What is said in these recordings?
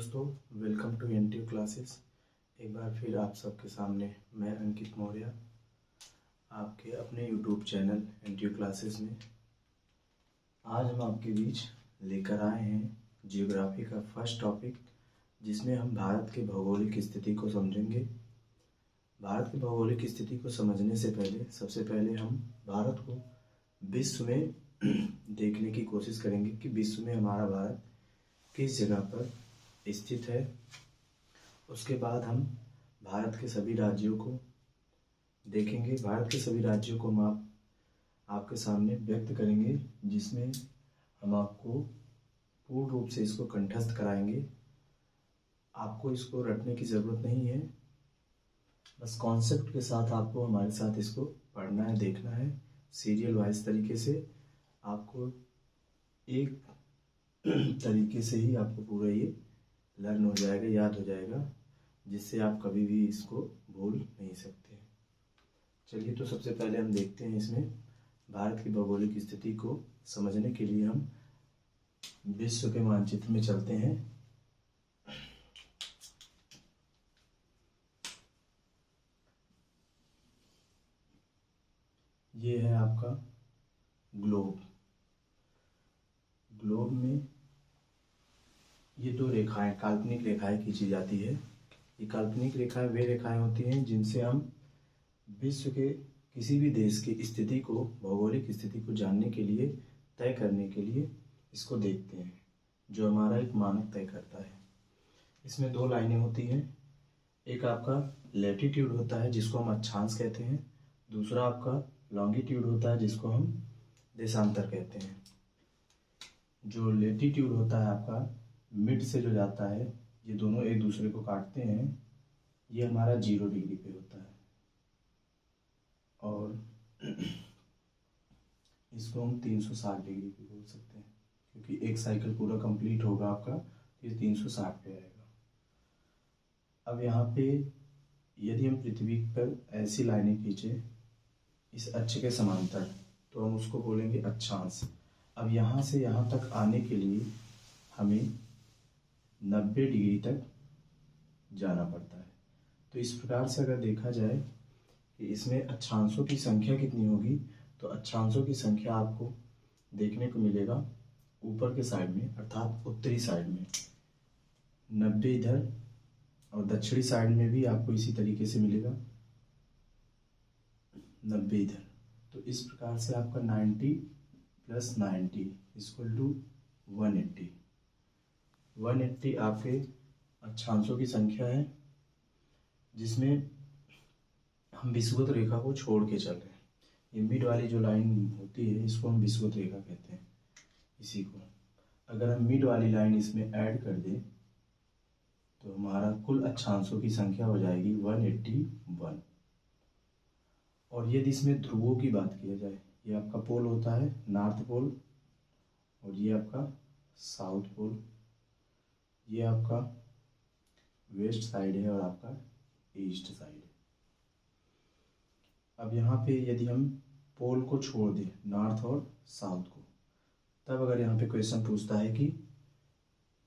दोस्तों, welcome to NTU classes. एक बार फिर आप सबके सामने मैं अंकित मौर्य आपके अपने यूट्यूब चैनल एनटीयू क्लासेस में आज हम आपके बीच लेकर आए हैं जियोग्राफी का फर्स्ट टॉपिक, जिसमें हम भारत के भौगोलिक स्थिति को समझेंगे। भारत की भौगोलिक स्थिति को समझने से पहले सबसे पहले हम भारत को विश्व में देखने की कोशिश करेंगे कि विश्व में हमारा भारत किस जगह पर स्थित है। उसके बाद हम भारत के सभी राज्यों को देखेंगे। भारत के सभी राज्यों को हम आपके सामने व्यक्त करेंगे, जिसमें हम आपको पूर्ण रूप से इसको कंठस्थ कराएंगे। आपको इसको रटने की ज़रूरत नहीं है, बस कॉन्सेप्ट के साथ आपको हमारे साथ इसको पढ़ना है, देखना है। सीरियल वाइज तरीके से आपको एक तरीके से ही आपको पूरा ये लर्न हो जाएगा, याद हो जाएगा, जिससे आप कभी भी इसको भूल नहीं सकते। चलिए, तो सबसे पहले हम देखते हैं इसमें भारत की भौगोलिक स्थिति को समझने के लिए हम विश्व के मानचित्र में चलते हैं। ये है आपका ग्लोब। ग्लोब में ये दो रेखाएं, काल्पनिक रेखाएं खींची जाती है। ये काल्पनिक रेखाएं वे रेखाएं होती हैं जिनसे हम विश्व के किसी भी देश की स्थिति को, भौगोलिक स्थिति को जानने के लिए, तय करने के लिए इसको देखते हैं, जो हमारा एक मानक तय करता है। इसमें दो लाइनें होती हैं। एक आपका लैटिट्यूड होता है जिसको हम अक्षांश कहते हैं, दूसरा आपका लॉन्गिट्यूड होता है जिसको हम देशांतर कहते हैं। जो लैटिट्यूड होता है आपका मिड से जो जाता है, ये दोनों एक दूसरे को काटते हैं, ये हमारा 0 डिग्री पे होता है। और इसको हम 360 डिग्री पे बोल सकते हैं, क्योंकि एक साइकिल पूरा कंप्लीट होगा आपका, ये 360 पे आएगा। अब यहाँ पे यदि हम पृथ्वी पर ऐसी लाइनें खींचे इस अक्ष के समांतर, तो हम उसको बोलेंगे अक्षांश। अब यहाँ से यहाँ तक आने के लिए हमें 90 डिग्री तक जाना पड़ता है। तो इस प्रकार से अगर देखा जाए कि इसमें अक्षांशों की संख्या कितनी होगी, तो अक्षांशों की संख्या आपको देखने को मिलेगा ऊपर के साइड में, अर्थात उत्तरी साइड में 90 इधर, और दक्षिणी साइड में भी आपको इसी तरीके से मिलेगा 90 इधर। तो इस प्रकार से आपका 90 + 90 = 180। 180 आपके अक्षांशों की संख्या है, जिसमें हम विषुवत रेखा को छोड़ के चल रहे हैं। ये मिड वाली जो लाइन होती है, इसको हम विषुवत रेखा कहते हैं। इसी को अगर हम मिड वाली लाइन इसमें ऐड कर दें, तो हमारा कुल अक्षांशों की संख्या हो जाएगी 181। और यदि इसमें ध्रुवों की बात किया जाए, ये आपका पोल होता है नॉर्थ पोल, और ये आपका साउथ पोल, ये आपका वेस्ट साइड है और आपका ईस्ट साइड है। अब यहाँ पे यदि हम पोल को छोड़ दें, नॉर्थ और साउथ को, तब अगर यहाँ पे क्वेश्चन पूछता है कि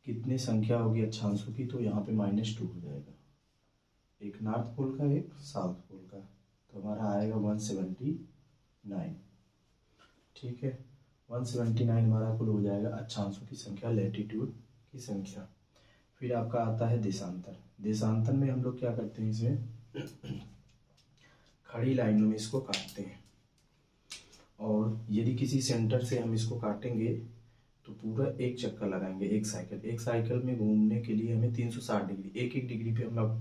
कितनी संख्या होगी अक्षांशों की, तो यहाँ पे -2 हो जाएगा, एक नॉर्थ पोल का, एक साउथ पोल का, तो हमारा आएगा 179। ठीक है, 179 हमारा कुल हो जाएगा अक्षांशों की संख्या, लैटिट्यूड की संख्या। फिर आपका आता है देशांतर। देशांतर में हम लोग क्या करते हैं, इसमें खड़ी लाइनों में इसको काटते हैं, और यदि किसी सेंटर से हम इसको काटेंगे तो पूरा एक चक्कर लगाएंगे, एक साइकिल में घूमने के लिए हमें 360 डिग्री, एक डिग्री पे हम लोग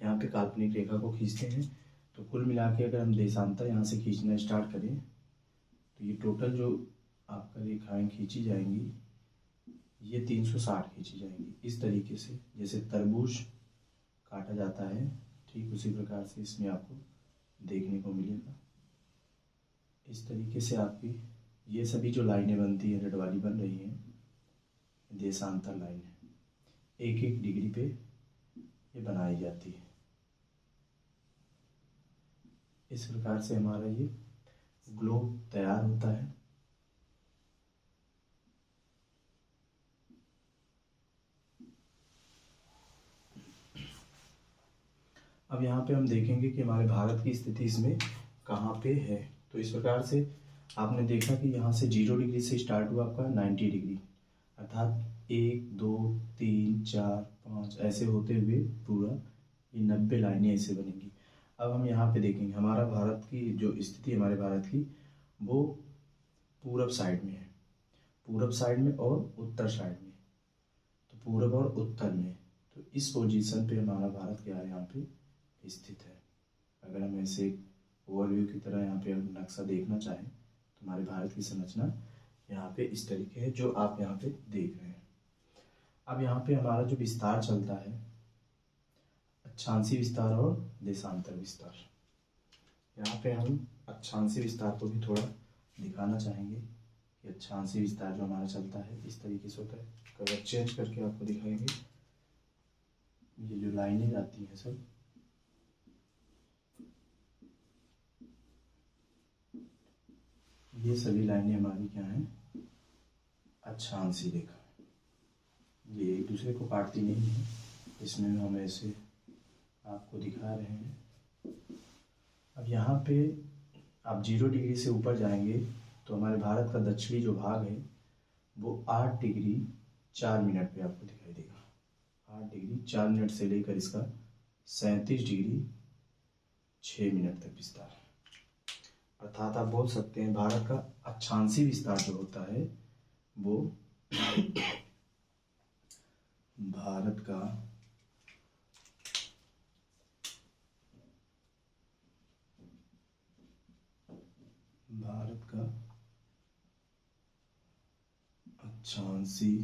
यहाँ पे काल्पनिक रेखा को खींचते हैं। तो कुल मिला के अगर हम देशांतर यहाँ से खींचना स्टार्ट करें, तो ये टोटल जो आपका रेखाएं खींची जाएंगी, ये 360 खींची जाएंगी। इस तरीके से जैसे तरबूज काटा जाता है, ठीक उसी प्रकार से इसमें आपको देखने को मिलेगा। इस तरीके से आपकी ये सभी जो लाइनें बनती हैं, रेड वाली बन रही हैं, देशांतर लाइन है, एक डिग्री पे ये बनाई जाती है। इस प्रकार से हमारा ये ग्लोब तैयार होता है। अब यहाँ पे हम देखेंगे कि हमारे भारत की स्थिति इसमें कहाँ पे है। तो इस प्रकार से आपने देखा कि यहाँ से 0 डिग्री से स्टार्ट हुआ आपका 90 डिग्री, अर्थात 1 2 3 4 5 ऐसे होते हुए पूरा ये 90 लाइनें ऐसे बनेंगी। अब हम यहाँ पे देखेंगे हमारा भारत की जो स्थिति हमारे भारत की वो पूरब साइड में है, पूरब साइड में और उत्तर साइड में। तो पूरब और उत्तर में, तो इस पोजीशन पे हमारा भारत क्या है यहाँ पे स्थित है। अगर हम ऐसे ओवरव्यू की तरह यहाँ पे नक्शा देखना चाहें तो हमारे भारत की संरचना यहाँ पे इस तरीके है जो आप यहाँ पे देख रहे हैं। अब यहाँ पे हमारा जो विस्तार चलता है, अक्षांशीय विस्तार और देशांतर विस्तार। यहाँ पे हम अक्षांशीय विस्तार को भी थोड़ा दिखाना चाहेंगे कि अक्षांशीय विस्तार जो हमारा चलता है इस तरीके से होता है। कलर चेंज करके आपको दिखाएंगे। ये जो लाइनें जाती हैं सब, ये सभी लाइनें हमारी क्या हैं, अक्षांशीय रेखा। ये एक दूसरे को काटती नहीं है, इसमें हम ऐसे आपको दिखा रहे हैं। अब यहाँ पे आप 0 डिग्री से ऊपर जाएंगे तो हमारे भारत का दक्षिणी जो भाग है वो 8 डिग्री 4 मिनट पे आपको दिखाई देगा। 8 डिग्री 4 मिनट से लेकर इसका 37 डिग्री 6 मिनट तक विस्तार। अर्थात आप बोल सकते हैं भारत का अक्षांशीय विस्तार जो होता है वो भारत का अक्षांशीय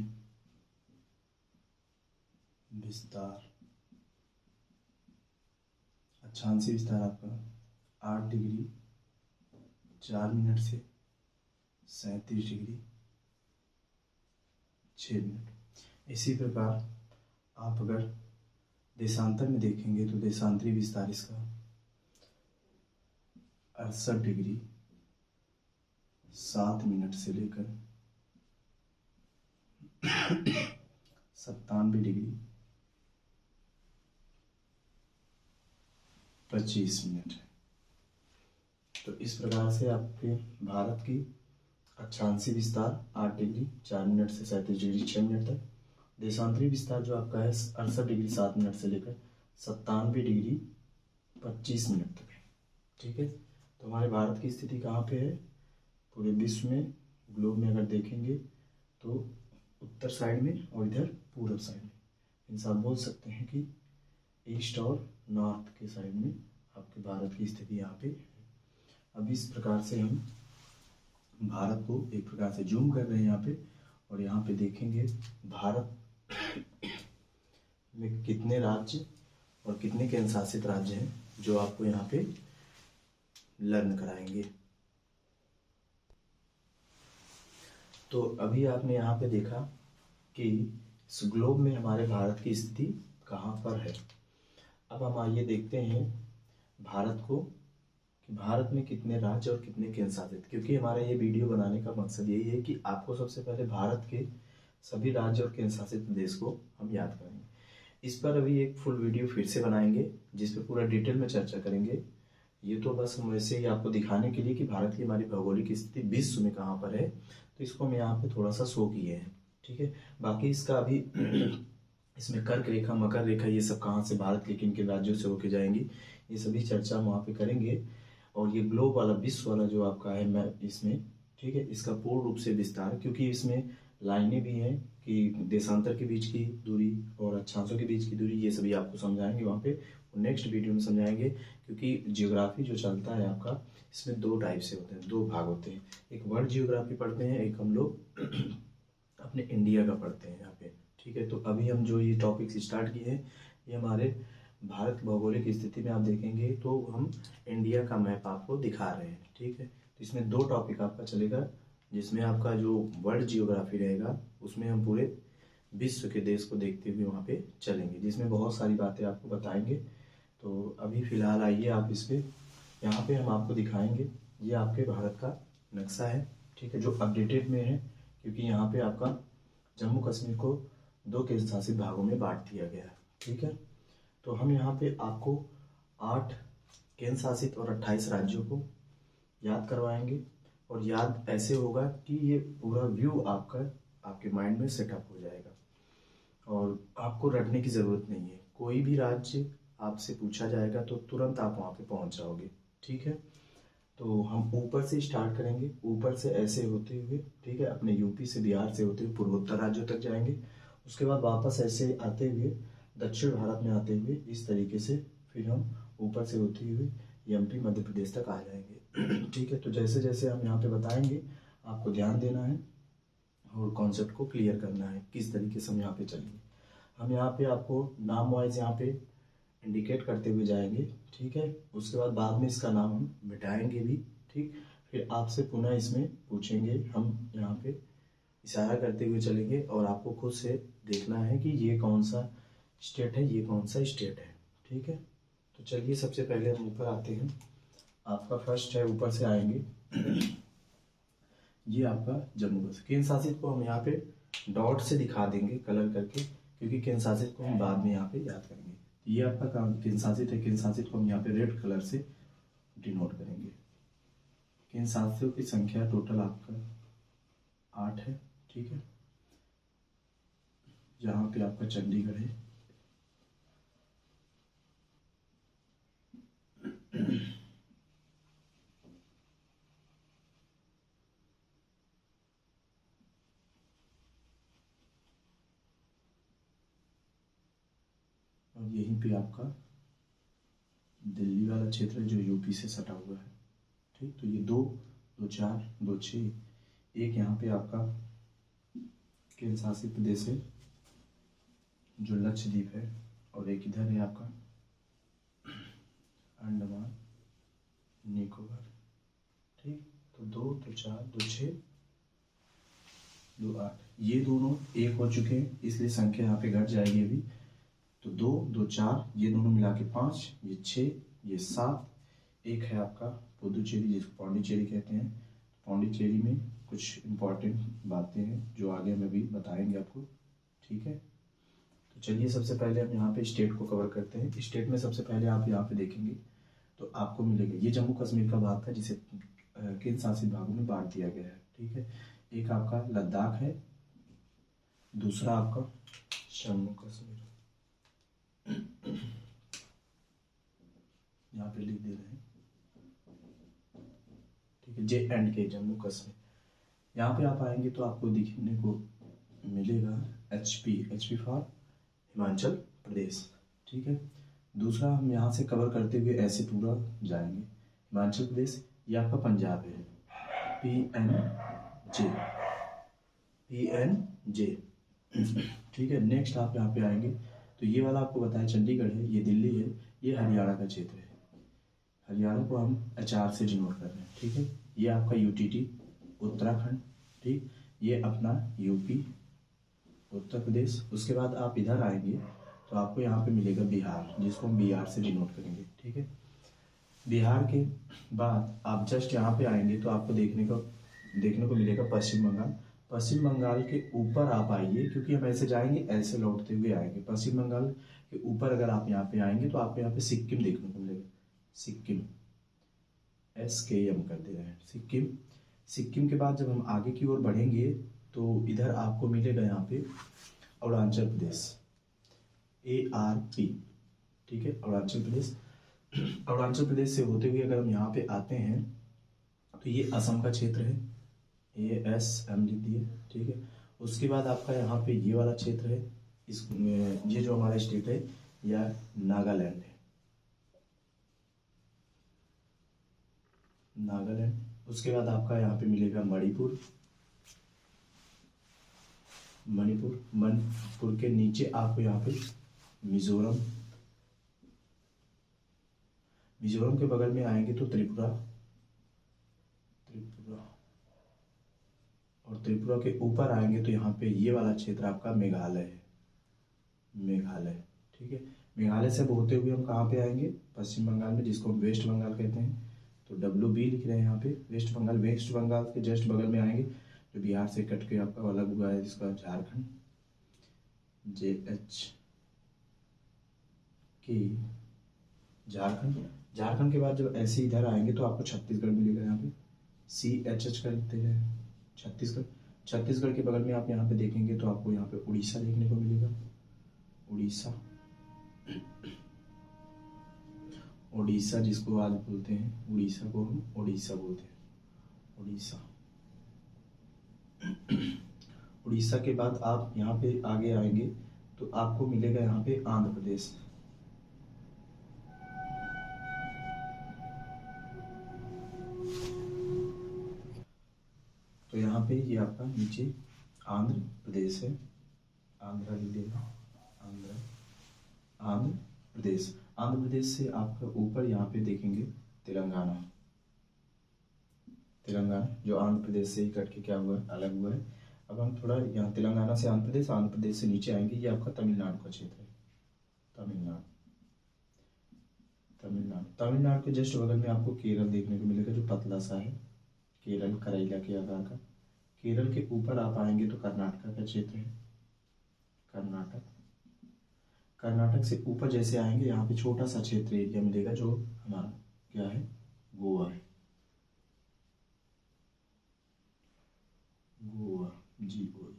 विस्तार, अक्षांशीय विस्तार आपका 8 डिग्री 4 मिनट से 37 डिग्री 6 मिनट। इसी प्रकार आप अगर देशांतर में देखेंगे तो देशांतरी विस्तार इसका 68 डिग्री 7 मिनट से लेकर 97 डिग्री 25 मिनट है। तो इस प्रकार से आपके भारत की अक्षांशीय विस्तार 8 डिग्री 4 मिनट से 37 डिग्री 6 मिनट तक, देशांतरी विस्तार जो आपका है 68 डिग्री 7 मिनट से लेकर 97 डिग्री 25 मिनट तक है। ठीक है, तो हमारे भारत की स्थिति कहाँ पे है पूरे विश्व में, ग्लोब में अगर देखेंगे तो उत्तर साइड में और इधर पूरब साइड में। इनसे आप बोल सकते हैं कि ईस्ट और नॉर्थ के साइड में आपके भारत की स्थिति यहाँ पे। अब इस प्रकार से हम भारत को एक प्रकार से जूम कर रहे हैं यहाँ पे, और यहाँ पे देखेंगे भारत में कितने राज्य और कितने केंद्र शासित राज्य हैं जो आपको यहाँ पे लर्न कराएंगे। तो अभी आपने यहाँ पे देखा कि इस ग्लोब में हमारे भारत की स्थिति कहाँ पर है। अब हम आइए देखते हैं भारत को कि भारत में कितने राज्य और कितने केंद्र शासित, क्योंकि हमारा ये वीडियो बनाने का मकसद यही है कि आपको सबसे पहले भारत के सभी राज्य और केंद्र शासित प्रदेश को हम याद करेंगे। इस पर अभी एक फुल वीडियो फिर से बनाएंगे जिस पर पूरा डिटेल में चर्चा करेंगे। ये तो बस हम वैसे ही आपको दिखाने के लिए कि भारत की हमारी भौगोलिक स्थिति विश्व में कहाँ पर है, तो इसको हम यहाँ पे थोड़ा सा शो किए हैं। ठीक है, बाकी इसका अभी इसमें कर्क रेखा, मकर रेखा, ये सब कहाँ से भारत के किन किन राज्यों से होके जाएंगी, ये सभी चर्चा हम वहाँ पे करेंगे। और ये ग्लोब वाला, विश्व वाला जो आपका है मैं इसमें, ठीक है, इसका पूर्ण रूप से विस्तार, क्योंकि इसमें लाइनें भी हैं कि देशांतर के बीच की दूरी और अक्षांशों के बीच की दूरी, ये सभी आपको समझाएंगे वहाँ पे, नेक्स्ट वीडियो में समझाएंगे। क्योंकि जियोग्राफी जो चलता है आपका, इसमें 2 टाइप से होते हैं, 2 भाग होते हैं। एक वर्ल्ड जियोग्राफी पढ़ते हैं, एक हम लोग अपने इंडिया का पढ़ते हैं यहाँ पे। ठीक है, तो अभी हम जो ये टॉपिक्स स्टार्ट किए हैं ये हमारे भारत भौगोलिक स्थिति में आप देखेंगे तो हम इंडिया का मैप आपको दिखा रहे हैं। ठीक है, तो इसमें 2 टॉपिक आपका चलेगा, जिसमें आपका जो वर्ल्ड जियोग्राफी रहेगा उसमें हम पूरे विश्व के देश को देखते हुए वहाँ पे चलेंगे, जिसमें बहुत सारी बातें आपको बताएंगे। तो अभी फ़िलहाल आइए आप इस पर, यहाँ पे हम आपको दिखाएंगे, ये आपके भारत का नक्शा है। ठीक है, जो अपडेटेड में है, क्योंकि यहाँ पे आपका जम्मू कश्मीर को 2 केंद्र शासित भागों में बांट दिया गया है। ठीक है, तो हम यहाँ पे आपको 8 केंद्र शासित और 28 राज्यों को याद करवाएंगे। और याद ऐसे होगा कि ये पूरा व्यू आपके माइंड में सेटअप हो जाएगा और आपको रटने की ज़रूरत नहीं है। कोई भी राज्य आपसे पूछा जाएगा तो तुरंत आप वहाँ पे पहुँच जाओगे। ठीक है, तो हम ऊपर से स्टार्ट करेंगे, ऊपर से ऐसे होते हुए, ठीक है, अपने यूपी से बिहार से होते हुए पूर्वोत्तर राज्यों तक जाएंगे। उसके बाद वापस ऐसे आते हुए दक्षिण भारत में आते हुए इस तरीके से फिर हम ऊपर से होते हुए एमपी मध्य प्रदेश तक आ जाएंगे। ठीक है, तो जैसे जैसे हम यहाँ पे बताएंगे आपको ध्यान देना है और कॉन्सेप्ट को क्लियर करना है किस तरीके से हम यहाँ पे चलेंगे। हम यहाँ पे आपको नाम वाइज यहाँ पे इंडिकेट करते हुए जाएंगे। ठीक है, उसके बाद में इसका नाम हम मिटाएंगे भी। ठीक, फिर आपसे पुनः इसमें पूछेंगे, हम यहाँ पे इशारा करते हुए चलेंगे और आपको खुद से देखना है कि ये कौन सा स्टेट है, ये कौन सा स्टेट है। ठीक है, तो चलिए सबसे पहले हम ऊपर आते हैं। आपका फर्स्ट है, ऊपर से आएंगे, ये आपका जम्मू कश्मीर। केंद्र शासित को हम यहाँ पे डॉट से दिखा देंगे कलर करके, क्योंकि केंद्र शासित को हम बाद में यहाँ पे याद करेंगे। ये आपका काम केंद्र शासित है, केंद्र शासित को हम यहाँ पे रेड कलर से डिनोट करेंगे। केंद्र शासितों की संख्या टोटल आपका 8 है। ठीक है, यहाँ पे आपका चंडीगढ़ है। और यहीं पे आपका दिल्ली वाला क्षेत्र है जो यूपी से सटा हुआ है। ठीक, तो ये 2, 2, 4, 2, 6, एक यहाँ पे आपका केंद्र शासित प्रदेश है जो लक्षद्वीप है, और एक इधर है आपका अंडमान निकोबार। ठीक, तो 2, 2, 4, 2, 6, 2, 8, ये दोनों एक हो चुके हैं, इसलिए संख्या यहाँ पे घट जाएगी अभी। तो 2, 2, 4, ये दोनों मिला के 5, ये 6, ये 7, एक है आपका पुदुचेरी जिसको पौंडीचेरी कहते हैं। पौंडीचेरी में कुछ इम्पोर्टेंट बातें हैं जो आगे हम अभी बताएंगे आपको। ठीक है, तो चलिए सबसे पहले हम यहाँ पे स्टेट को कवर करते हैं। स्टेट में सबसे पहले आप यहाँ पे देखेंगे तो आपको मिलेगा, ये जम्मू कश्मीर का भाग था जिसे केंद्र शासित भागों में बांट दिया गया है। ठीक है, एक आपका लद्दाख है, दूसरा आपका जम्मू कश्मीर, यहाँ पे लिख दे रहे हैं। ठीक है, J&K जम्मू कश्मीर। यहाँ पे आप आएंगे तो आपको दिखने को मिलेगा HP फॉर हिमाचल प्रदेश। ठीक है, दूसरा हम यहाँ से कवर करते हुए ऐसे पूरा जाएंगे। हिमाचल प्रदेश, ये आपका पंजाब है, PNJ। ठीक है, नेक्स्ट आप यहाँ पे आएंगे तो ये वाला आपको बताया चंडीगढ़ है, ये दिल्ली है, ये हरियाणा का क्षेत्र है। हरियाणा को हम HR से डिनोट कर रहे हैं। ठीक है, ये आपका UTT उत्तराखंड। ठीक, ये अपना UP उत्तर प्रदेश। उसके बाद आप इधर आएंगे तो आपको यहाँ पे मिलेगा बिहार, जिसको हम BR से डिनोट करेंगे। ठीक है, बिहार के बाद आप जस्ट यहाँ पे आएंगे तो आपको देखने को मिलेगा पश्चिम बंगाल। पश्चिम बंगाल के ऊपर आप आइए, क्योंकि हम ऐसे जाएंगे ऐसे लौटते हुए आएंगे। पश्चिम बंगाल के ऊपर अगर आप यहाँ पे आएंगे तो आपको यहाँ पे सिक्किम देखने को मिलेगा। सिक्किम, SKM कर दे रहे हैं, सिक्किम। सिक्किम के बाद जब हम आगे की ओर बढ़ेंगे तो इधर आपको मिलेगा यहाँ पे अरुणाचल प्रदेश, ARP। ठीक है, अरुणाचल प्रदेश। अरुणाचल प्रदेश से होते हुए अगर हम यहाँ पे आते हैं तो ये असम का क्षेत्र है, ASM लिख दिए। ठीक है, उसके बाद आपका यहाँ पे ये वाला क्षेत्र है, ये जो हमारा स्टेट है यह नागालैंड है, नागालैंड। उसके बाद आपका यहाँ पे मिलेगा मणिपुर। मणिपुर के नीचे आपको यहाँ पे मिजोरम। मिजोरम के बगल में आएंगे तो त्रिपुरा। और त्रिपुरा के ऊपर आएंगे तो यहाँ पे ये वाला क्षेत्र आपका मेघालय है, मेघालय। ठीक है, मेघालय से होते हुए हम कहाँ पे आएंगे, पश्चिम बंगाल में, जिसको हम वेस्ट बंगाल कहते हैं। तो WB लिख रहे हैं यहाँ पे, वेस्ट बंगाल। वेस्ट बंगाल के जस्ट बगल में आएंगे जो बिहार से कट के आपका अलग हुआ है, जिसका झारखंड, JHK। झारखंड। झारखंड के बाद जब ऐसे इधर आएंगे तो आपको छत्तीसगढ़ मिलेगा, यहाँ पे CHH करते हैं छत्तीसगढ़। छत्तीसगढ़ के बगल में आप यहाँ पे देखेंगे तो आपको यहाँ पे उड़ीसा देखने को मिलेगा, उड़ीसा। उड़ीसा जिसको आज बोलते हैं, उड़ीसा को हम उड़ीसा बोलते हैं, उड़ीसा। उड़ीसा के बाद आप यहाँ पे आगे आएंगे तो आपको मिलेगा यहाँ पे आंध्र प्रदेश। तो यहाँ पे ये आपका नीचे आंध्र प्रदेश है, आंध्र लिखेगा, आंध्र प्रदेश। आंध्र प्रदेश से आपका ऊपर यहाँ पे देखेंगे तेलंगाना, तेलंगाना जो आंध्र प्रदेश से ही कट के क्या हुआ है, अलग हुआ है। अब हम थोड़ा यहाँ तेलंगाना से आंध्र प्रदेश से नीचे आएंगे, ये आपका तमिलनाडु का क्षेत्र है, तमिलनाडु। तमिलनाडु के जस्ट बगल में आपको केरल देखने को मिलेगा जो पतला सा है, केरल करेला के आकार का। केरल के ऊपर आप आएंगे तो कर्नाटक का क्षेत्र है, कर्नाटक। कर्नाटक से ऊपर जैसे आएंगे यहाँ पे छोटा सा क्षेत्र एरिया मिलेगा जो हमारा क्या है, गोवा है, गोवा, GOA,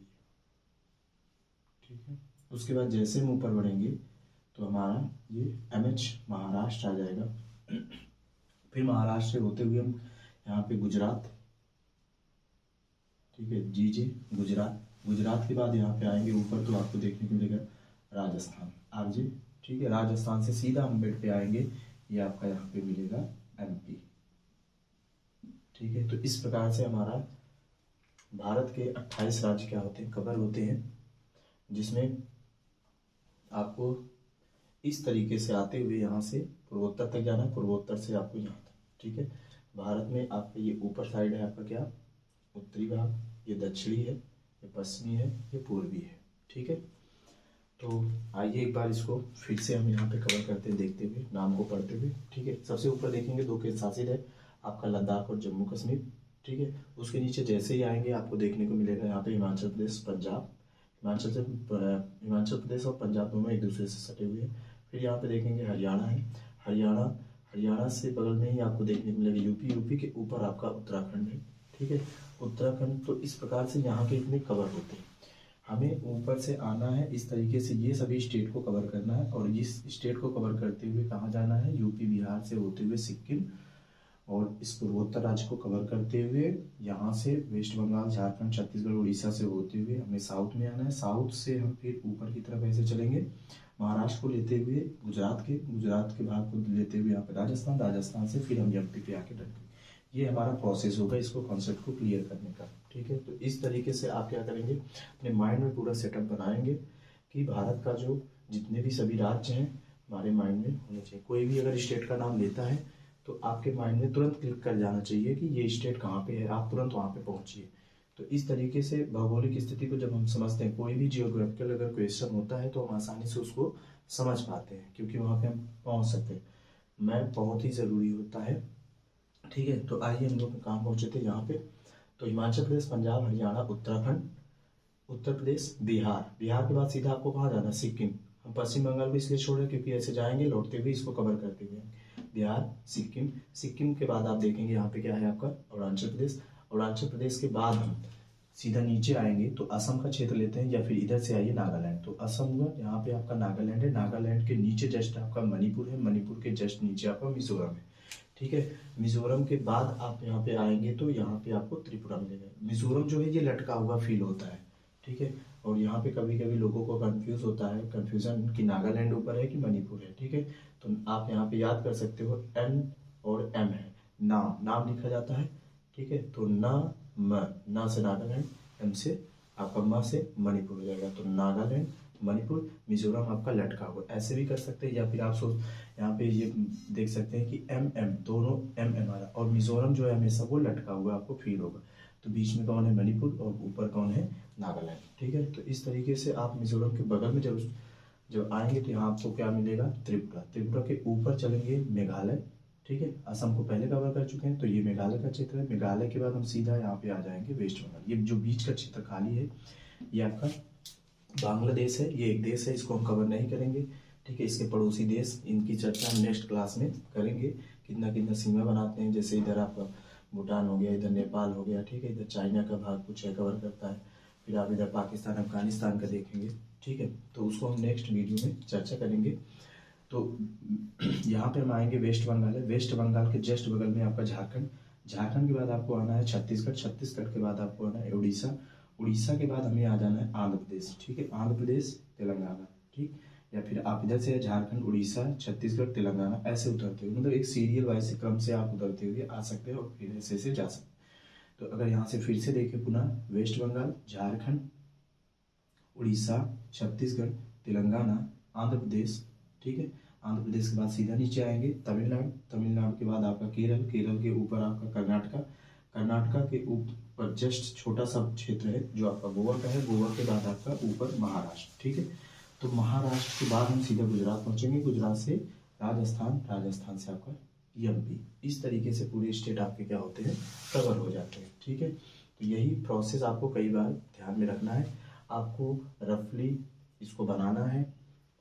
ठीक है। उसके बाद जैसे हम ऊपर बढ़ेंगे तो हमारा ये MH महाराष्ट्र आ जाएगा। फिर महाराष्ट्र से होते हुए हम यहाँ पे गुजरात, ठीक है, GJ गुजरात। गुजरात के बाद यहाँ पे आएंगे ऊपर तो आपको देखने को मिलेगा राजस्थान, RJ, ठीक है। राजस्थान से सीधा हम बेड पे आएंगे, ये आपका यहाँ पे मिलेगा MP, ठीक है। तो इस प्रकार से हमारा भारत के 28 राज्य क्या होते हैं, कवर होते हैं, जिसमें आपको इस तरीके से आते हुए यहाँ से पूर्वोत्तर तक जाना है, पूर्वोत्तर से आपको यहाँ तक, ठीक है। भारत में आपका ये ऊपर साइड है आपका क्या, उत्तरी भाग, ये दक्षिणी है, ये पश्चिमी है, ये पूर्वी है, ठीक है। तो आइए एक बार इसको फिर से हम यहाँ पे कवर करते हैं, देखते हुए, नाम को पढ़ते हुए, ठीक है। सबसे ऊपर देखेंगे 2 केंद्र शासित है आपका लद्दाख और जम्मू कश्मीर, ठीक है। उसके नीचे जैसे ही आएंगे आपको देखने को मिलेगा यहाँ पे हिमाचल प्रदेश, पंजाब। हिमाचल प्रदेश और पंजाब दोनों एक दूसरे से सटे हुए हैं। फिर यहाँ पे देखेंगे हरियाणा है, हरियाणा से बगल में ही आपको देखने को मिलेगा यूपी के ऊपर आपका उत्तराखंड है, ठीक है, उत्तराखंड। तो इस प्रकार से यहाँ के इतने कवर होते हैं। हमें ऊपर से आना है इस तरीके से, ये सभी स्टेट को कवर करना है, और इस स्टेट को कवर करते हुए कहाँ जाना है, यूपी बिहार से होते हुए सिक्किम, और इस पूर्वोत्तर राज्य को कवर करते हुए यहाँ से वेस्ट बंगाल, झारखंड, छत्तीसगढ़, उड़ीसा से होते हुए हमें साउथ में आना है। साउथ से हम फिर ऊपर की तरफ ऐसे चलेंगे, महाराष्ट्र को लेते हुए गुजरात के भाग को लेते हुए यहाँ पे राजस्थान से फिर हम MP पे आके डटेंगे। ये हमारा प्रोसेस होगा इसको, कॉन्सेप्ट को क्लियर करने का, ठीक है। तो इस तरीके से आप क्या करेंगे, अपने माइंड में पूरा सेटअप बनाएंगे कि भारत का जो जितने भी सभी राज्य हैं हमारे माइंड में होने चाहिए। कोई भी अगर स्टेट का नाम लेता है तो आपके माइंड में तुरंत क्लिक कर जाना चाहिए कि ये स्टेट कहाँ पे है, आप तुरंत वहाँ पे पहुँचिए। तो इस तरीके से भौगोलिक स्थिति को जब हम समझते हैं, कोई भी जियोग्राफिकल अगर क्वेश्चन होता है तो हम आसानी से उसको समझ पाते हैं, क्योंकि वहाँ पे हम पहुँच सकते हैं। मैप बहुत ही ज़रूरी होता है, ठीक है। तो आइए हम लोग कहाँ पहुँचे थे यहाँ पे, तो हिमाचल प्रदेश, पंजाब, हरियाणा, उत्तराखंड, उत्तर प्रदेश, बिहार के बाद सीधा आपको कहाँ जाना है, सिक्किम। हम पश्चिम बंगाल को इसलिए छोड़ रहे हैं क्योंकि ऐसे जाएंगे लौटते हुए इसको कवर करते हुए बिहार, सिक्किम के बाद आप देखेंगे यहाँ पे क्या है आपका अरुणाचल प्रदेश के बाद हम सीधा नीचे आएंगे तो असम का क्षेत्र लेते हैं, या फिर इधर से आइए नागालैंड। तो असम हुआ, यहाँ पे आपका नागालैंड है, नागालैंड के नीचे जस्ट आपका मणिपुर है, मणिपुर के जस्ट नीचे आपका मिजोरम है, ठीक है। मिजोरम के बाद आप यहाँ पे आएंगे तो यहाँ पे आपको त्रिपुरा मिलेगा। मिजोरम जो है ये लटका हुआ फील होता है, ठीक है। और यहाँ पे कभी कभी लोगों को कंफ्यूजन कि नागालैंड ऊपर है कि मणिपुर है, ठीक है। तो आप यहाँ पे याद कर सकते हो N और M है, नाम लिखा जाता है, ठीक है। तो ना से नागालैंड, M से आपका म से मणिपुर हो जाएगा। तो नागालैंड, मणिपुर, मिजोरम आपका लटका हुआ, ऐसे भी कर सकते हैं। या फिर आप यहाँ पे ये देख सकते हैं कि MM दोनों MM आ रहा, और मिजोरम जो है हमेशा वो लटका हुआ आपको फील होगा। तो बीच में कौन है, मणिपुर, और ऊपर कौन है, नागालैंड, ठीक है। तो इस तरीके से आप मिजोरम के बगल में जब आएंगे तो यहाँ आपको क्या मिलेगा, त्रिपुरा के ऊपर चलेंगे मेघालय, ठीक है। असम को पहले कवर कर चुके हैं तो ये मेघालय का क्षेत्र है। मेघालय के बाद हम सीधा यहाँ पे आ जाएंगे वेस्ट बंगाल। ये जो बीच का क्षेत्र खाली है ये आपका बांग्लादेश है, ये एक देश है, इसको हम कवर नहीं करेंगे, ठीक है। इसके पड़ोसी देश, इनकी चर्चा हम नेक्स्ट क्लास में करेंगे, कितना कितना सीमा बनाते हैं। जैसे इधर आपका भूटान हो गया, इधर नेपाल हो गया, ठीक है, इधर चाइना का भाग कुछ है कवर करता है, फिर आप इधर पाकिस्तान अफगानिस्तान का देखेंगे, ठीक है। तो उसको हम नेक्स्ट वीडियो में चर्चा करेंगे। तो यहाँ पे हम आएंगे, वेस्ट बंगाल है, वेस्ट बंगाल के जस्ट बगल में आपका झारखंड, झारखंड के बाद आपको आना है छत्तीसगढ़, छत्तीसगढ़ के बाद आपको आना है उड़ीसा, उड़ीसा के बाद हमें आ जाना है आंध्र प्रदेश, ठीक है, आंध्र प्रदेश तेलंगाना, ठीक। या फिर आप इधर से झारखंड, उड़ीसा, छत्तीसगढ़, तेलंगाना ऐसे उतरते हुए, मतलब एक सीरियल वाइज क्रम से आप उतरते हुए आ सकते हैं और फिर ऐसे जा सकते हैं। तो अगर यहाँ से फिर से देखें पुनः, वेस्ट बंगाल, झारखंड, उड़ीसा, छत्तीसगढ़, तेलंगाना, आंध्र प्रदेश, ठीक है। आंध्र प्रदेश के बाद सीधा नीचे आएंगे तमिलनाडु, तमिलनाडु के बाद आपका केरल, केरल के ऊपर आपका कर्नाटका, कर्नाटका के ऊपर जस्ट छोटा सा क्षेत्र है जो आपका गोवा का है, गोवा के बाद आपका ऊपर महाराष्ट्र, ठीक है। तो महाराष्ट्र के बाद हम सीधा गुजरात पहुंचेंगे, गुजरात से राजस्थान, राजस्थान से आपका एमपी, इस तरीके से पूरे स्टेट आपके क्या होते हैं, कवर हो जाते हैं, ठीक है। तो यही प्रोसेस आपको कई बार ध्यान में रखना है, आपको रफली इसको बनाना है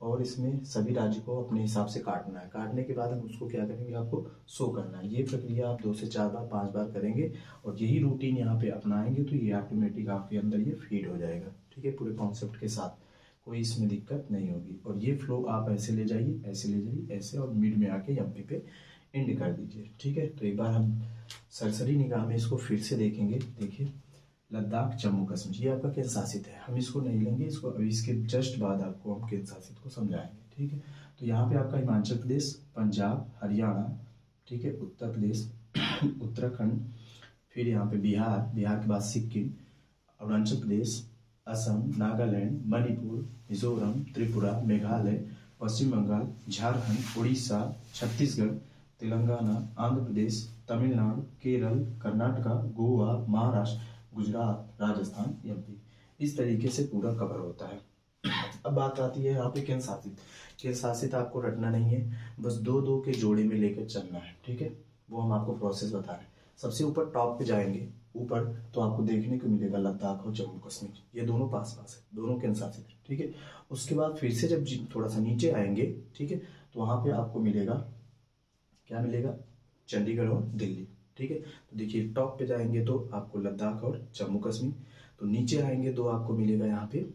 और इसमें सभी राज्य को अपने हिसाब से काटना है। काटने के बाद हम उसको क्या करेंगे, आपको शो करना है। ये प्रक्रिया आप 2 से 4 बार 5 बार करेंगे और यही रूटीन यहाँ पे अपनाएंगे तो ये ऑटोमेटिक आपके अंदर ये फीड हो जाएगा, ठीक है, पूरे कॉन्सेप्ट के साथ, कोई इसमें दिक्कत नहीं होगी। और ये फ्लो आप ऐसे ले जाइए, ऐसे ले जाइए, ऐसे, और मिड में आके एमपी पे एंड कर दीजिए, ठीक है। तो एक बार हम सरसरी निगाह में इसको फिर से देखेंगे। देखिए, लद्दाख, जम्मू कश्मीर, ये आपका केंद्र शासित है, हम इसको नहीं लेंगे, इसको अभी इसके जस्ट बाद आपको हम केंद्र शासित को समझाएंगे, ठीक है। तो यहाँ पे आपका हिमाचल प्रदेश, पंजाब, हरियाणा, ठीक है, उत्तर प्रदेश, उत्तराखंड, फिर यहाँ पे बिहार, बिहार के बाद सिक्किम, अरुणाचल प्रदेश, असम, नागालैंड, मणिपुर, मिजोरम, त्रिपुरा, मेघालय, पश्चिम बंगाल, झारखंड, उड़ीसा, छत्तीसगढ़, तेलंगाना, आंध्र प्रदेश, तमिलनाडु, केरल, कर्नाटका, गोवा, महाराष्ट्र, गुजरात, राजस्थान, एमपी, इस तरीके से पूरा कवर होता है। अब बात आती है यहाँ पे केंद्र शासित, केंद्र शासित आपको रटना नहीं है, बस 2-2 के जोड़े में लेकर चलना है, ठीक है। वो हम आपको प्रोसेस बता रहे हैं। सबसे ऊपर टॉप पे जाएंगे ऊपर तो आपको देखने को मिलेगा लद्दाख और जम्मू कश्मीर, ये दोनों पास पास है, दोनों केंद्र शासित है, ठीक है। उसके बाद फिर से जब थोड़ा सा नीचे आएंगे, ठीक है, तो वहाँ पे आपको मिलेगा, क्या मिलेगा, चंडीगढ़ और दिल्ली, ठीक है। तो देखिए, टॉप पे जाएंगे तो आपको लद्दाख और जम्मू कश्मीर, तो नीचे आएंगे तो आपको मिलेगा यहाँ पे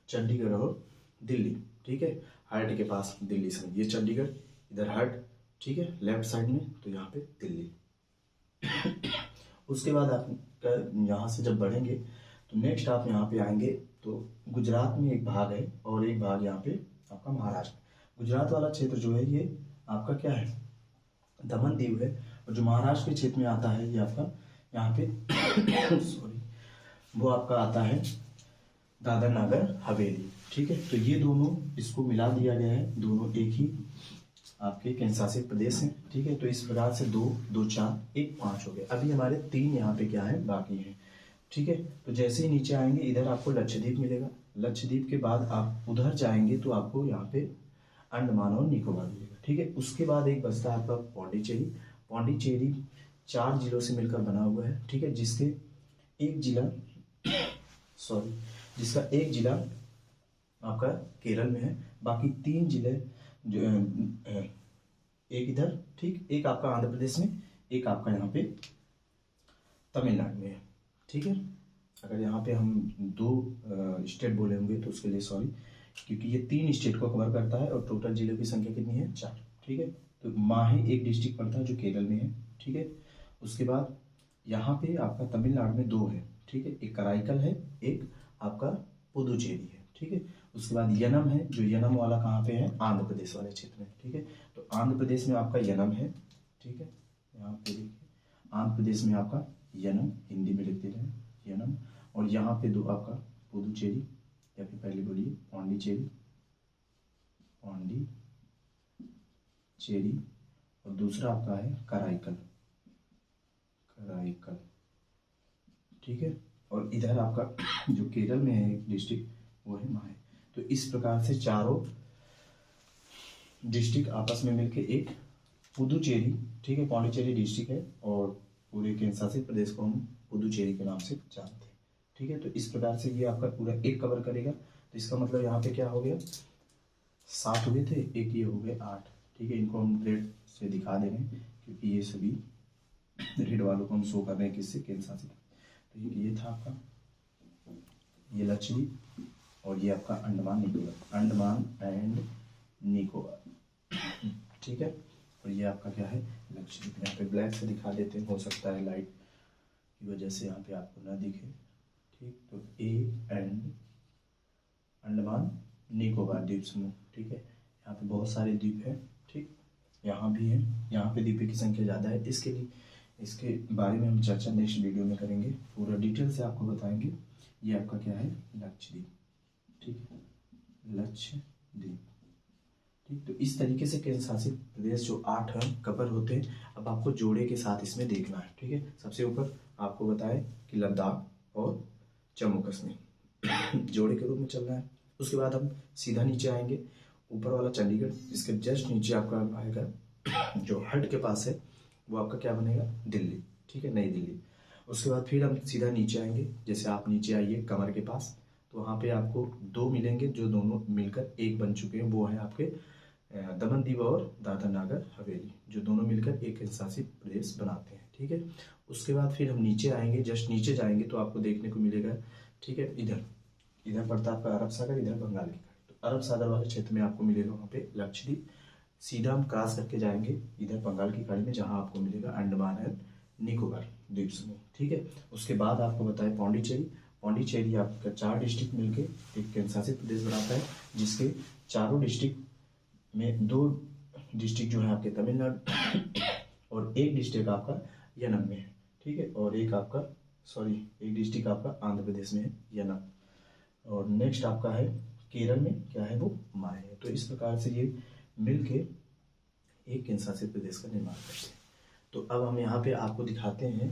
चंडीगढ़ और दिल्ली, ठीक है। हार्ट के पास दिल्ली से, ये चंडीगढ़, इधर हार्ट, ठीक है, लेफ्ट साइड में, तो यहाँ पे दिल्ली। उसके बाद आप यहाँ से जब बढ़ेंगे तो नेक्स्ट आप यहाँ पे आएंगे तो गुजरात में एक भाग है और एक भाग यहाँ पे आपका महाराष्ट्र। गुजरात वाला क्षेत्र जो है ये आपका क्या है, दमन दीव है, और जो महाराष्ट्र के क्षेत्र में आता है ये आपका यहाँ पे सॉरी, वो आपका आता है दादर नगर हवेली, ठीक है। तो ये दोनों, इसको मिला दिया गया है, दोनों एक ही आपके केंद्र शासित प्रदेश हैं, ठीक है। तो इस प्रकार से 2, 2, 4, 1, 5 हो गए। अभी हमारे 3 यहाँ पे क्या है, बाकी हैं, ठीक है। तो जैसे ही नीचे आएंगे इधर आपको लक्षद्वीप मिलेगा, लक्षद्वीप के बाद आप उधर जाएंगे तो आपको यहाँ पे अंडमान और निकोबार मिलेगा, ठीक है। उसके बाद एक बचता है आपका पौंडीचेरी, पौंडीचेरी 4 जिलों से मिलकर बना हुआ है, ठीक है, जिसके एक जिला जिसका एक जिला आपका केरल में है, बाकी 3 जिले जो एक इधर, ठीक, एक आपका आंध्र प्रदेश में, एक आपका यहाँ पे तमिलनाडु में है, ठीक है। अगर यहाँ पे हम 2 स्टेट बोले होंगे तो उसके लिए सॉरी, क्योंकि ये 3 स्टेट को कवर करता है और टोटल जिलों की संख्या कितनी है, 4, ठीक है। तो माहे एक डिस्ट्रिक्ट पड़ता है जो केरल में है, ठीक है। उसके बाद यहाँ पे आपका तमिलनाडु में 2 है, ठीक है, एक कराईकल है, एक आपका पुदुचेरी है, ठीक है। उसके बाद यनम है, जो यनम वाला कहाँ पे है, आंध्र प्रदेश वाले क्षेत्र में, ठीक है। तो आंध्र प्रदेश में आपका यनम है, ठीक है, यहाँ पे देखिए आंध्र प्रदेश में आपका यनम, हिंदी में लिख दे रहे हैं यनम, और यहाँ पे 2 आपका पुदुचेरी, या फिर पहले बोलिए पौंडीचेरी, पौंडीचेरी, और दूसरा आपका है कराईकल, कराईकल, ठीक है। और इधर आपका जो केरल में है एक डिस्ट्रिक्ट वो है माहे। तो इस प्रकार से चारों डिस्ट्रिक्ट आपस में मिलके एक पुदुचेरी, ठीक है, पौंडीचेरी डिस्ट्रिक्ट है और पूरे केंद्र शासित प्रदेश को हम पुदुचेरी के नाम से जानते हैं, ठीक है। तो इस प्रकार से ये आपका पूरा एक कवर करेगा। तो इसका मतलब यहाँ पे क्या हो गया, 7 हुए थे, एक ये हो गए 8। ठीक है, इनको हम रेड से दिखा दे रहे हैं क्योंकि ये सभी रेड वालों को हम शो कर रहे हैं किससे, केंद्र शासित। तो ये था आपका, ये लक्षद्वीप, और ये आपका अंडमान निकोबार, अंडमान एंड निकोबार। ठीक है, और ये आपका क्या है, लक्षद्वीप। यहाँ पे ब्लैक से दिखा देते हैं, हो सकता है लाइट की वजह से यहाँ पे आपको ना दिखे। ठीक, तो ए एंड अंडमान निकोबार द्वीप समूह। ठीक है, यहाँ पे बहुत सारे द्वीप हैं। ठीक, यहाँ भी है, यहाँ पे द्वीपों की संख्या ज़्यादा है। इसके लिए, इसके बारे में हम चर्चा नेक्स्ट वीडियो में करेंगे, पूरा डिटेल से आपको बताएंगे। ये आपका क्या है, लक्षद्वीप। ठीक है, लक्षद्वीप। ठीक, तो इस तरीके से केंद्र शासित प्रदेश जो 8 कवर होते हैं। अब आपको जोड़े के साथ इसमें देखना है। ठीक है, सबसे ऊपर आपको बताएं कि लद्दाख और जम्मू कश्मीर जोड़े के रूप में चल रहा है। उसके बाद हम सीधा नीचे आएंगे, ऊपर वाला चंडीगढ़, इसके जस्ट नीचे आपका आएगा जो हट के पास है, वो आपका क्या बनेगा, दिल्ली। ठीक है, नई दिल्ली। उसके बाद फिर हम सीधा नीचे आएंगे, जैसे आप नीचे आइए कमर के पास, तो वहाँ पे आपको 2 मिलेंगे जो दोनों मिलकर एक बन चुके हैं। वो है आपके दमन दीव और दादरा नागर हवेली, जो दोनों मिलकर एक केंद्र शासित प्रदेश बनाते हैं। ठीक है, उसके बाद फिर हम नीचे आएंगे, जस्ट नीचे जाएंगे तो आपको देखने को मिलेगा। ठीक है, इधर पड़ता है आपका अरब सागर, इधर बंगाल की खाड़ी। तो अरब सागर वाले क्षेत्र में आपको मिलेगा वहाँ पे लक्षद्वीप। सीधा हम क्रॉस करके जाएंगे इधर बंगाल की खाड़ी में, जहाँ आपको मिलेगा अंडमान एंड निकोबार द्वीप समूह। ठीक है, उसके बाद आपको बताएं पौंडीचेरी। पौंडीचेरी आपका 4 डिस्ट्रिक्ट मिलके एक केंद्र शासित प्रदेश बनाता है, जिसके चारों डिस्ट्रिक्ट में 2 डिस्ट्रिक्ट जो है आपके तमिलनाडु और एक डिस्ट्रिक्ट आपका यनम में है। ठीक है, और एक डिस्ट्रिक्ट आपका आंध्र प्रदेश में है, यनम। और नेक्स्ट आपका है केरल में, क्या है वो, माहे है। तो इस प्रकार से ये मिलके एक केंद्र शासित प्रदेश का निर्माण करते हैं। तो अब हम यहाँ पे आपको दिखाते हैं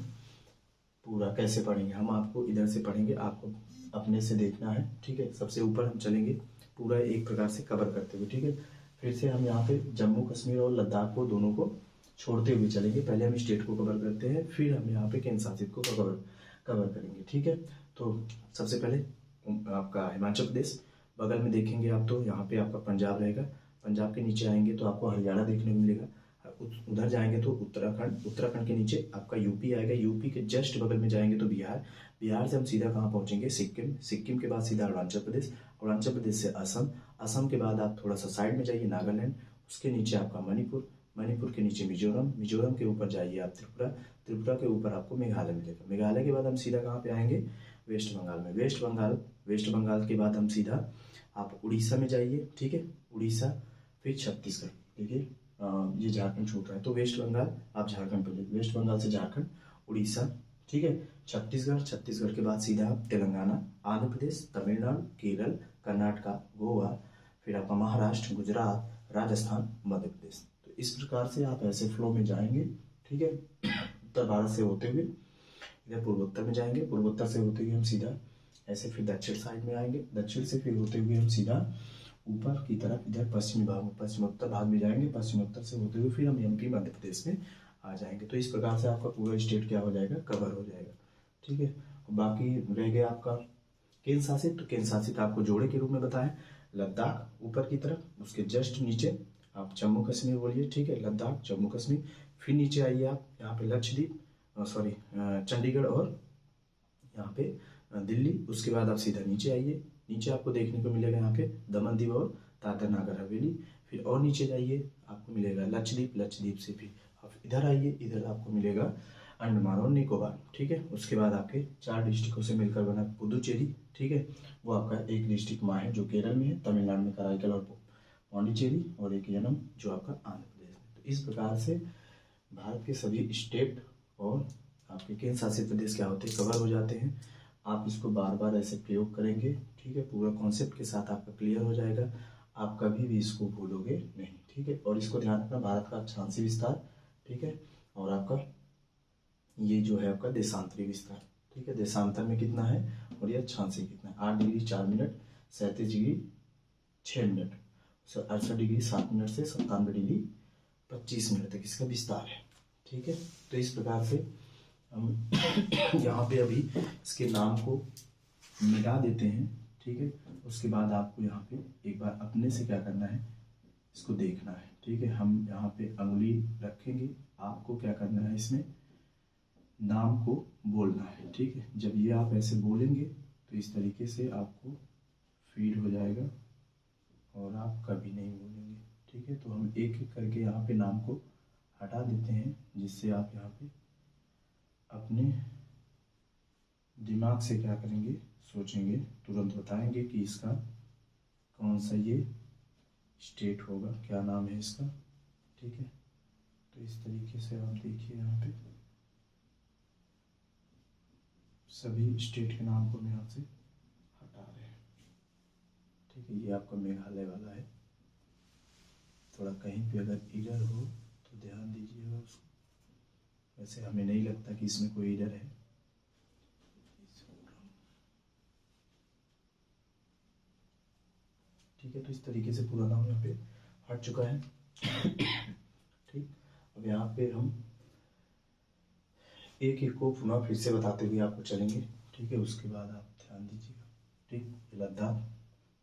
पूरा कैसे पढ़ेंगे। हम आपको इधर से पढ़ेंगे, आपको अपने से देखना है। ठीक है, सबसे ऊपर हम चलेंगे पूरा एक प्रकार से कवर करते हुए। ठीक है, फिर से हम यहाँ पे जम्मू कश्मीर और लद्दाख को दोनों को छोड़ते हुए चलेंगे। पहले हम स्टेट को कवर करते हैं, फिर हम यहाँ पे केंद्र शासित को कवर करेंगे। ठीक है, तो सबसे पहले आपका हिमाचल प्रदेश, बगल में देखेंगे आप तो यहाँ पे आपका पंजाब रहेगा। पंजाब के नीचे आएंगे तो आपको हरियाणा देखने को मिलेगा। उधर जाएंगे तो उत्तराखंड, उत्तराखंड के नीचे आपका यूपी आएगा। यूपी के जस्ट बगल में जाएंगे तो बिहार, बिहार से हम सीधा कहाँ पहुंचेंगे, सिक्किम, सिक्किम के बाद सीधा अरुणाचल प्रदेश, अरुणाचल प्रदेश से असम, असम के बाद आप थोड़ा सा साइड में जाइए नागालैंड, उसके नीचे आपका मणिपुर, मणिपुर के नीचे मिजोरम, मिजोरम के ऊपर जाइए आप त्रिपुरा, त्रिपुरा के ऊपर आपको मेघालय मिलेगा। मेघालय के बाद हम सीधा कहाँ पे आएंगे, वेस्ट बंगाल में। वेस्ट बंगाल के बाद हम सीधा आप उड़ीसा में जाइए। ठीक है, उड़ीसा, फिर छत्तीसगढ़। देखिए ये झारखंड छूट रहा है, तो वेस्ट बंगाल आप झारखंड पे जाइए, वेस्ट बंगाल से झारखंड, उड़ीसा। ठीक है, छत्तीसगढ़, छत्तीसगढ़ के बाद सीधा आप तेलंगाना, आंध्र प्रदेश, तमिलनाडु, केरल, कर्नाटका, गोवा, फिर आपका महाराष्ट्र, गुजरात, राजस्थान, मध्य प्रदेश। तो इस प्रकार से आप ऐसे फ्लो में जाएंगे। ठीक है, उत्तर भारत से होते हुए इधर पूर्वोत्तर में जाएंगे, पूर्वोत्तर से होते हुए हम सीधा ऐसे फिर दक्षिण साइड में आएंगे, दक्षिण से फिर होते हुए हम सीधा ऊपर की तरफ इधर पश्चिमी भाग में, पश्चिमोत्तर भाग में जाएंगे, पश्चिमोत्तर से होते हुए फिर हम एमपी मध्य प्रदेश में आ जाएंगे। तो इस प्रकार से आपका पूरा स्टेट क्या हो जाएगा, कवर हो जाएगा। ठीक है, बाकी रह गया आपका केंद्र शासित। तो केंद्र शासित आपको जोड़े के रूप में बताएं, लद्दाख ऊपर की तरफ, उसके जस्ट नीचे आप जम्मू कश्मीर बोलिए। ठीक है, लद्दाख, जम्मू कश्मीर, फिर नीचे आइए आप यहाँ पे लक्षद्वीप, चंडीगढ़ और यहाँ पे दिल्ली। उसके बाद आप सीधा नीचे आइए, नीचे आपको देखने को मिलेगा यहाँ पे दमन दीव और दादरा नागर हवेली। फिर और नीचे जाइए आपको मिलेगा लक्षद्वीप, लक्षद्वीप से फिर आप इधर आइए, इधर आपको मिलेगा अंडमान और निकोबार। ठीक है, उसके बाद आपके 4 डिस्ट्रिक्टों से मिलकर बना पुदुचेरी। ठीक है, वो आपका एक डिस्ट्रिक्ट माहे जो केरल में है, तमिलनाडु में कराईकल और पौंडीचेरी, और एक यनम जो आपका आंध्र प्रदेश में। तो इस प्रकार से भारत के सभी स्टेट और आपके केंद्र शासित प्रदेश क्या होते हैं, कवर हो जाते हैं। आप इसको बार बार ऐसे प्रयोग करेंगे। ठीक है, पूरा कॉन्सेप्ट के साथ आपका क्लियर हो जाएगा, आप कभी भी इसको भूलोगे नहीं। ठीक है, और इसको ध्यान रखना, भारत का अक्षांशीय विस्तार। ठीक है, और आपका ये जो है आपका देशांतरी विस्तार। ठीक है, देशांतर में कितना है और ये अक्षांशीय कितना है, 8 degree 4 minute, 37 degree 6 minute, 68 degree 7 minute से 97 डिग्री 25 मिनट तक इसका विस्तार है। ठीक है, तो इस प्रकार से हम यहाँ पे अभी इसके नाम को मिटा देते हैं। ठीक है। उसके बाद आपको यहाँ पे एक बार अपने से क्या करना है, इसको देखना है, ठीक है। हम यहाँ पे अंगुली रखेंगे, आपको क्या करना है, इसमें नाम को बोलना है, ठीक है। जब ये आप ऐसे बोलेंगे तो इस तरीके से आपको फीड हो जाएगा और आप कभी नहीं बोलेंगे, ठीक है। तो हम एक एक करके यहाँ पे नाम को हटा देते हैं, जिससे आप यहाँ पे अपने दिमाग से क्या करेंगे, सोचेंगे, तुरंत बताएंगे कि इसका कौन सा ये स्टेट होगा, क्या नाम है इसका, ठीक है। तो इस तरीके से आप देखिए यहाँ पे सभी स्टेट के नाम को हम यहाँ से हटा रहे हैं, ठीक है। ये आपका मेघालय वाला है। थोड़ा कहीं पे अगर एरर हो तो ध्यान दीजिएगा उसको। वैसे हमें नहीं लगता कि इसमें कोई एरर है। ठीक है, तो इस तरीके से पूरा नाम यहाँ पे हट चुका है, ठीक। अब यहाँ पे हम एक एक को पुनः फिर से बताते हुए आपको चलेंगे, ठीक है। उसके बाद आप ध्यान दीजिएगा, ठीक। ये लद्दाख,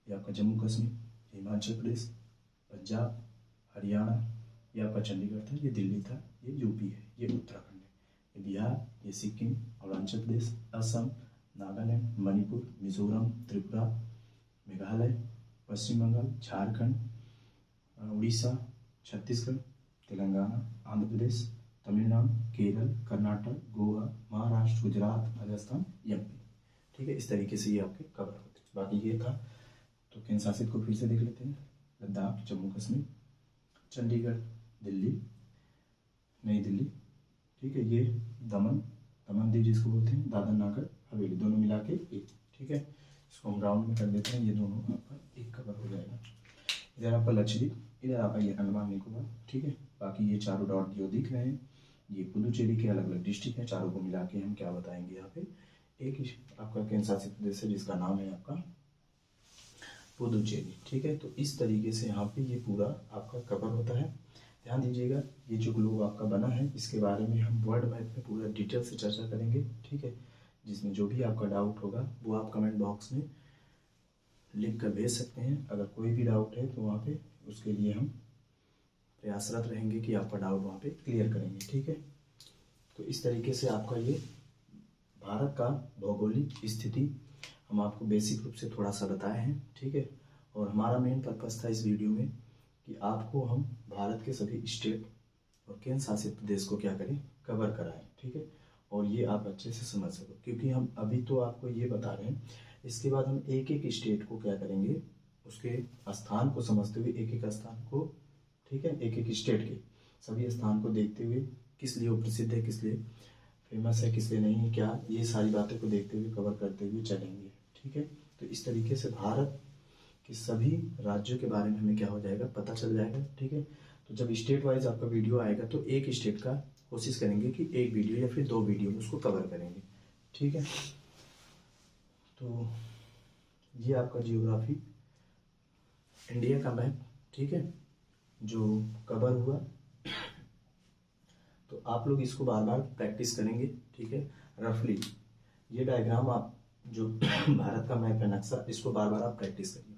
ये आपका जम्मू कश्मीर, हिमाचल प्रदेश, पंजाब, हरियाणा, ये आपका चंडीगढ़ था, ये दिल्ली था, ये यूपी है, ये उत्तराखंड है, ये बिहार, ये सिक्किम, अरुणाचल प्रदेश, असम, नागालैंड, मणिपुर, मिजोरम, त्रिपुरा, मेघालय, पश्चिम बंगाल, झारखंड, उड़ीसा, छत्तीसगढ़, तेलंगाना, आंध्र प्रदेश, तमिलनाडु, केरल, कर्नाटक, गोवा, महाराष्ट्र, गुजरात, राजस्थान, एमपी, ठीक है। इस तरीके से ये आपके कवर होते हैं। बाकी ये था, तो केंद्र शासित को फिर से देख लेते हैं। लद्दाख, जम्मू कश्मीर, चंडीगढ़, दिल्ली, नई दिल्ली, ठीक है। ये दमन, दमन दीव जिसको बोलते हैं, दादर नागर हवेली, दोनों मिला के एक, ठीक है। इसको हम राउंड में कर देते हैं, ये दोनों आपका एक कवर हो जाएगा। इधर आपका लक्षद्वीप, इधर आपका ये अंडमान निकोबार, ठीक है। बाकी ये चारों डॉट जो दिख रहे हैं ये पुडुचेरी के अलग अलग डिस्ट्रिक्ट हैं। चारों को मिला के हम क्या बताएंगे, यहाँ पे एक ही आपका केंद्र शासित प्रदेश है जिसका नाम है आपका पुडुचेरी, ठीक है। तो इस तरीके से यहाँ पे ये पूरा आपका कवर होता है। ध्यान दीजिएगा, ये जो ग्लोब आपका बना है इसके बारे में हम वर्ड मैप में पूरा डिटेल से चर्चा करेंगे, ठीक है। जिसमें जो भी आपका डाउट होगा वो आप कमेंट बॉक्स में लिख कर भेज सकते हैं। अगर कोई भी डाउट है तो वहाँ पे उसके लिए हम प्रयासरत रहेंगे कि आपका डाउट वहाँ पे क्लियर करेंगे, ठीक है। तो इस तरीके से आपका ये भारत का भौगोलिक स्थिति हम आपको बेसिक रूप से थोड़ा सा बताए हैं, ठीक है। और हमारा मेन पर्पस था इस वीडियो में कि आपको हम भारत के सभी स्टेट और केंद्र शासित प्रदेश को क्या करें, कवर कराएं, ठीक है। और ये आप अच्छे से समझ सको, क्योंकि हम अभी तो आपको ये बता रहे हैं, इसके बाद हम एक एक स्टेट को क्या करेंगे, उसके स्थान को समझते हुए एक एक स्थान को, ठीक है, एक एक स्टेट के सभी स्थान को देखते हुए किस लिए वो प्रसिद्ध है, किस लिए फेमस है, किस लिए नहीं है, क्या, ये सारी बातें को देखते हुए कवर करते हुए चलेंगे, ठीक है। तो इस तरीके से भारत के सभी राज्यों के बारे में हमें क्या हो जाएगा, पता चल जाएगा, ठीक है। तो जब स्टेट वाइज आपका वीडियो आएगा तो एक स्टेट का कोशिश करेंगे कि एक वीडियो या फिर 2 वीडियो में उसको कवर करेंगे, ठीक है। तो ये आपका जियोग्राफी इंडिया का मैप, ठीक है, जो कवर हुआ। तो आप लोग इसको बार बार प्रैक्टिस करेंगे, ठीक है। रफली ये डायग्राम आप जो भारत का मैप है, नक्शा, इसको बार बार आप प्रैक्टिस करिए।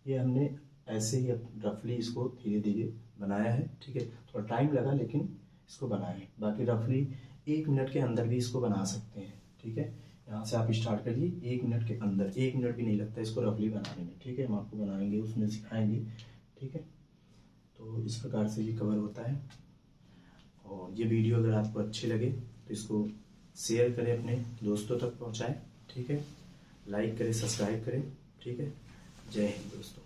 ये हमने ऐसे ही रफली इसको धीरे धीरे बनाया है, ठीक है। थोड़ा टाइम लगा लेकिन इसको बनाया है। बाकी रफली 1 मिनट के अंदर भी इसको बना सकते हैं, ठीक है। यहाँ से आप स्टार्ट करिए, 1 मिनट के अंदर, 1 मिनट भी नहीं लगता इसको रफली बनाने में, ठीक है। हम आपको बनाएंगे, उसमें सिखाएंगे, ठीक है। तो इस प्रकार से ये कवर होता है। और ये वीडियो अगर आपको अच्छे लगे तो इसको शेयर करें, अपने दोस्तों तक पहुँचाएँ, ठीक है। लाइक करें, सब्सक्राइब करें, ठीक है। जय हिंद दोस्तों।